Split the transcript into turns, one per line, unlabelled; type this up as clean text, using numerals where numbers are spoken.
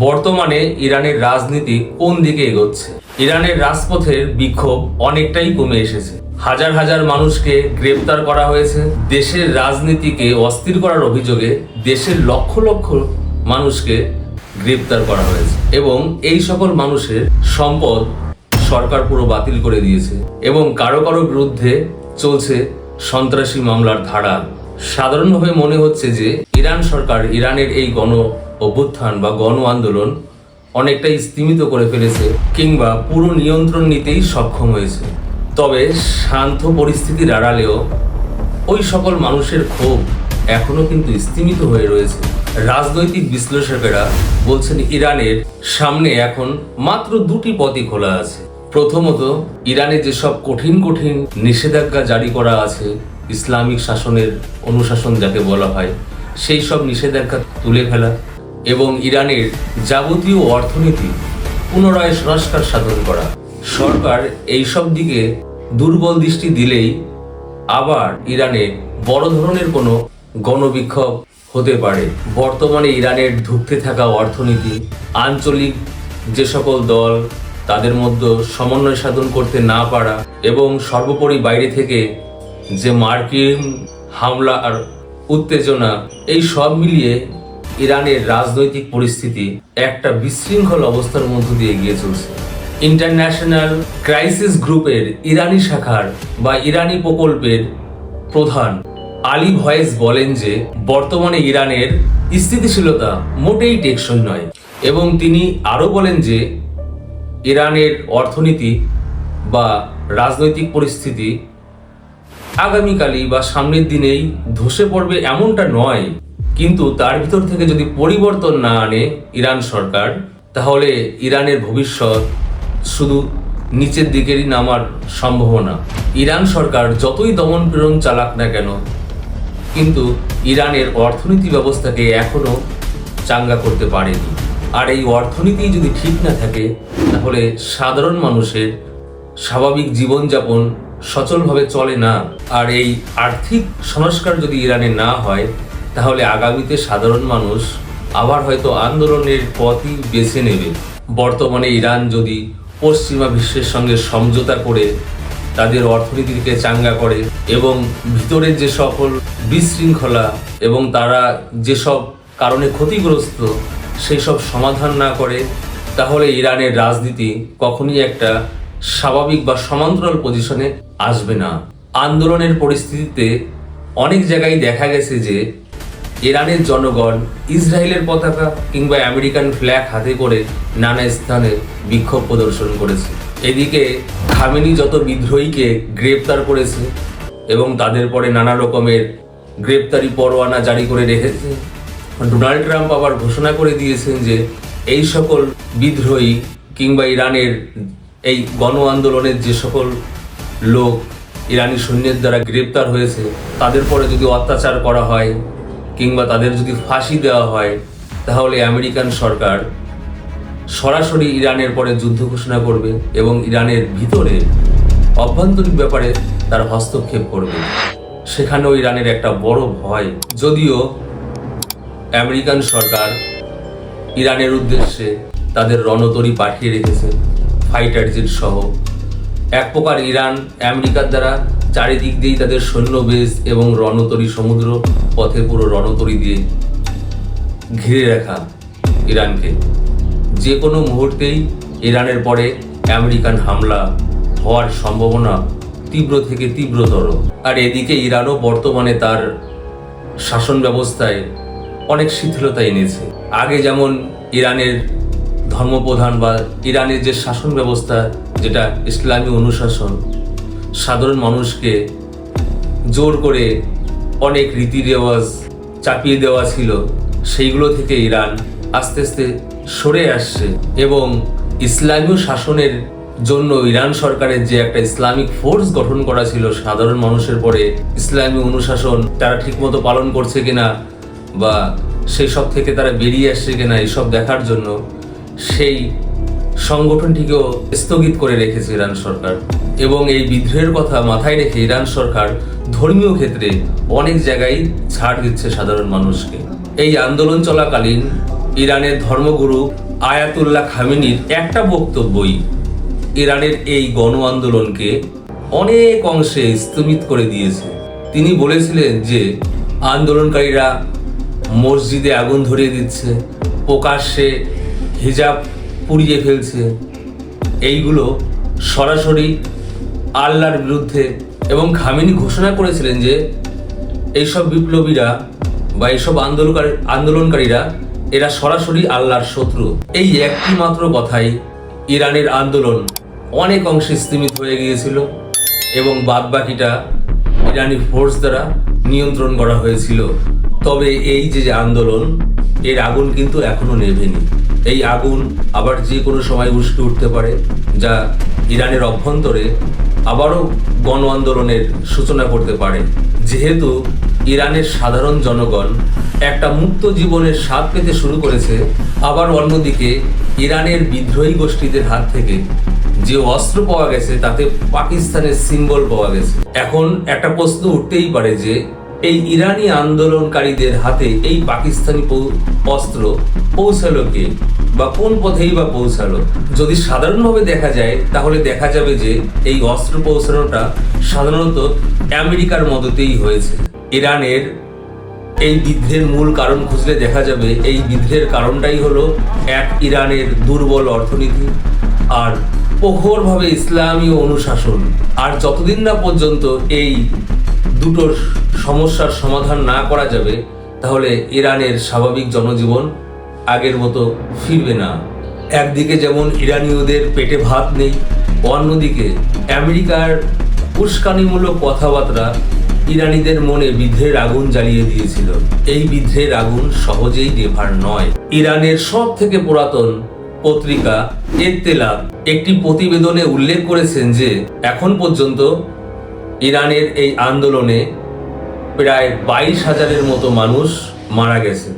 বর্তমানে ইরানের রাজনীতি কোন দিকে এগোচ্ছে? ইরানের রাজপথের বিক্ষোভ অনেকটাই কমে এসেছে। হাজার হাজার মানুষকে গ্রেপ্তার করা হয়েছে। দেশের রাজনীতিকে অস্থির করার অভিযোগে দেশের লক্ষ লক্ষ মানুষকে গ্রেপ্তার করা হয়েছে এবং এই সকল মানুষের সম্পদ সরকার পুরো বাতিল করে দিয়েছে এবং কারো কারো বিরুদ্ধে চলছে সন্ত্রাসী মামলার ধারা। সাধারণভাবে মনে হচ্ছে যে ইরান সরকার ইরানের এই গণ অভ্যুত্থান বা গণ আন্দোলন অনেকটাই স্তিমিত করে ফেলেছে কিংবা পুরো নিয়ন্ত্রণ নিতেই সক্ষম হয়েছে। তবে শান্ত পরিস্থিতির আড়ালেও ওই সকল মানুষের ক্ষোভ এখনো কিন্তু স্তিমিত হয়ে রয়েছে। রাজনৈতিক বিশ্লেষকেরা বলছেন ইরানের সামনে এখন মাত্র দুটি পথই খোলা আছে। প্রথমত, ইরানে যেসব কঠিন কঠিন নিষেধাজ্ঞা জারি করা আছে, ইসলামিক শাসনের অনুশাসন যাকে বলা হয়, সেই সব নিষেধাজ্ঞা তুলে ফেলা এবং ইরানের যাবতীয় অর্থনীতি পুনরায় সংস্কার সাধন করা। সরকার এইসব দিকে দুর্বল দৃষ্টি দিলেই আবার ইরানে বড় ধরনের কোনো গণবিক্ষোভ হতে পারে। বর্তমানে ইরানের ধুঁকতে থাকা অর্থনীতি, আঞ্চলিক যে সকল দল তাদের মধ্যে সমন্বয় সাধন করতে না পারা এবং সর্বোপরি বাইরে থেকে যে মার্কিন হামলা আর উত্তেজনা, এই সব মিলিয়ে ইরানের রাজনৈতিক পরিস্থিতি একটা বিশৃঙ্খল অবস্থার মধ্য দিয়ে এগিয়ে চলছে। ইন্টারন্যাশনাল ক্রাইসিস গ্রুপের ইরানি শাখার বা ইরানি প্রকল্পের প্রধান আলী ভয়েস বলেন যে বর্তমানে ইরানের স্থিতিশীলতা মোটেই টেকসই নয় এবং তিনি আরও বলেন যে ইরানের অর্থনীতি বা রাজনৈতিক পরিস্থিতি আগামীকালই বা সামনের দিনেই ধসে পড়বে এমনটা নয়, কিন্তু তার ভিতর থেকে যদি পরিবর্তন না আনে ইরান সরকার, তাহলে ইরানের ভবিষ্যৎ শুধু নিচের দিকেরই নামার সম্ভাবনা। ইরান সরকার যতই দমন পীড়ন চালাক না কেন, কিন্তু ইরানের অর্থনীতি ব্যবস্থাকে এখনো চাঙ্গা করতে পারেনি। আর এই অর্থনীতি যদি ঠিক না থাকে, তাহলে সাধারণ মানুষের স্বাভাবিক জীবনযাপন সচলভাবে চলে না। আর এই আর্থিক সংস্কার যদি ইরানে না হয়, তাহলে আগামীতে সাধারণ মানুষ আবার হয়তো আন্দোলনের পথই বেছে নেবে। বর্তমানে ইরান যদি পশ্চিমা বিশ্বের সঙ্গে সমঝোতা করে তাদের অর্থনীতিকে চাঙ্গা করে এবং ভিতরের যে সকল বিশৃঙ্খলা এবং তারা যেসব কারণে ক্ষতিগ্রস্ত সেই সব সমাধান না করে, তাহলে ইরানের রাজনীতি কখনই একটা স্বাভাবিক বা সমান্তরাল পজিশনে আসবে না। আন্দোলনের পরিস্থিতিতে অনেক জায়গায় দেখা গেছে যে ইরানের জনগণ ইসরায়েলের পতাকা কিংবা আমেরিকান ফ্ল্যাগ হাতে করে নানা স্থানে বিক্ষোভ প্রদর্শন করেছে। এদিকে খামেনি যত বিদ্রোহীকে গ্রেপ্তার করেছে এবং তাদের পরে নানা রকমের গ্রেপ্তারি পরোয়ানা জারি করে রেখেছে। ডোনাল্ড ট্রাম্প আবার ঘোষণা করে দিয়েছেন যে এই সকল বিদ্রোহী কিংবা ইরানের এই গণ আন্দোলনের যে সকল লোক ইরানি সৈন্যের দ্বারা গ্রেপ্তার হয়েছে, তাদের পরে যদি অত্যাচার করা হয় কিংবা তাদের যদি ফাঁসি দেওয়া হয়, তাহলে আমেরিকান সরকার সরাসরি ইরানের পরে যুদ্ধ ঘোষণা করবে এবং ইরানের ভিতরে অভ্যন্তরীণ ব্যাপারে তার হস্তক্ষেপ করবে। সেখানেও ইরানের একটা বড় ভয়। যদিও আমেরিকান সরকার ইরানের উদ্দেশ্যে তাদের রণতরী পাঠিয়ে রেখেছে, ফাইটার জেট সহ। এক প্রকার ইরান আমেরিকার দ্বারা চারিদিক দিয়েই তাদের সৈন্য বেস এবং রণতরী, সমুদ্র পথে পুরো রণতরী দিয়ে ঘিরে রাখা ইরানকে। যে কোনো মুহূর্তেই ইরানের পরে আমেরিকান হামলা হওয়ার সম্ভাবনা তীব্র থেকে তীব্রতর। আর এদিকে ইরানও বর্তমানে তার শাসন ব্যবস্থায় অনেক শিথিলতা এনেছে। আগে যেমন ইরানের ধর্মপ্রধান বা ইরানের যে শাসন ব্যবস্থা, যেটা ইসলামী অনুশাসন, সাধারণ মানুষকে জোর করে অনেক রীতি রেওয়াজ চাপিয়ে দেওয়া ছিল, সেইগুলো থেকে ইরান আস্তে আস্তে সরে আসছে এবং ইসলামীয় শাসনের জন্য ইরান সরকারের যে একটা ইসলামিক ফোর্স গঠন করা ছিল, সাধারণ মানুষের পরে ইসলামী অনুশাসন তারা ঠিকমতো পালন করছে কিনা বা সেই সব থেকে তারা বেরিয়ে আসছে কিনা, এইসব দেখার জন্য সেই সংগঠনটিকেও স্থগিত করে রেখেছে ইরান সরকার। এবং এই বিদ্রোহের কথা মাথায় রেখে ইরান সরকার ধর্মীয় ক্ষেত্রে অনেক জায়গায় ছাড় দিচ্ছে সাধারণ মানুষকে। এই আন্দোলন চলাকালীন ইরানের ধর্মগুরু আয়াতুল্লাহ খামেনির একটা বক্তব্যই ইরানের এই গণ আন্দোলনকে অনেক অংশে স্থগিত করে দিয়েছে। তিনি বলেছিলেন যে আন্দোলনকারীরা মসজিদে আগুন ধরিয়ে দিচ্ছে, প্রকাশ্যে হিজাব পুড়িয়ে ফেলছে, এইগুলো সরাসরি আল্লাহর বিরুদ্ধে। এবং খামেনি ঘোষণা করেছিলেন যে এইসব বিপ্লবীরা বা এইসব আন্দোলনকারীরা এরা সরাসরি আল্লাহর শত্রু। এই একটি মাত্র কথাই ইরানের আন্দোলন অনেক অংশে স্থিমিত হয়ে গিয়েছিল এবং বাদবাকিটা ইরানি ফোর্স দ্বারা নিয়ন্ত্রণ করা হয়েছিল। তবে এই যে আন্দোলন, এর আগুন কিন্তু এখনো নেভেনি। এই আগুন আবার যে কোনো সময় উস্কে উঠতে পারে, যা ইরানের অভ্যন্তরে আবারও গণ আন্দোলনের সূচনা করতে পারে। যেহেতু ইরানের সাধারণ জনগণ একটা মুক্ত জীবনের স্বাদ পেতে শুরু করেছে, আবার অন্যদিকে ইরানের বিদ্রোহী গোষ্ঠীদের হাত থেকে যে অস্ত্র পাওয়া গেছে তাতে পাকিস্তানের সিম্বল পাওয়া গেছে। এখন একটা প্রশ্ন উঠতেই পারে যে এই ইরানি আন্দোলনকারীদের হাতে এই পাকিস্তানি অস্ত্র পৌঁছালো কে, বা কোন পথেই বা পৌঁছালো? যদি সাধারণভাবে দেখা যায় তাহলে দেখা যাবে যে এই অস্ত্র পৌঁছানোটা সাধারণত আমেরিকার মদতেই হয়েছে। ইরানের এই বিদ্রোহের মূল কারণ খুঁজলে দেখা যাবে এই বিদ্রোহের কারণটাই হলো এক, ইরানের দুর্বল অর্থনীতি, আর প্রখরভাবে ইসলামী অনুশাসন। আর যতদিন না পর্যন্ত এই দুটোর সমস্যার সমাধান না করা যাবে তাহলে ইরানের স্বাভাবিক জনজীবন আগের মতো ফিরবে না। একদিকে যেমন ইরানীয়দের পেটে ভাত নেই, অন্যদিকে আমেরিকার উস্কানিমূলক কথাবার্তা ইরানিদের মনে বিদ্রোহের আগুন জ্বালিয়ে দিয়েছিল। এই বিদ্রোহের আগুন সহজেই নেভার নয়। ইরানের সব থেকে পুরাতন পত্রিকা এত্তেলাত একটি প্রতিবেদনে উল্লেখ করেছেন যে এখন পর্যন্ত ইরানের এই আন্দোলনে প্রায় 22,000-এর মতো মানুষ মারা গেছে।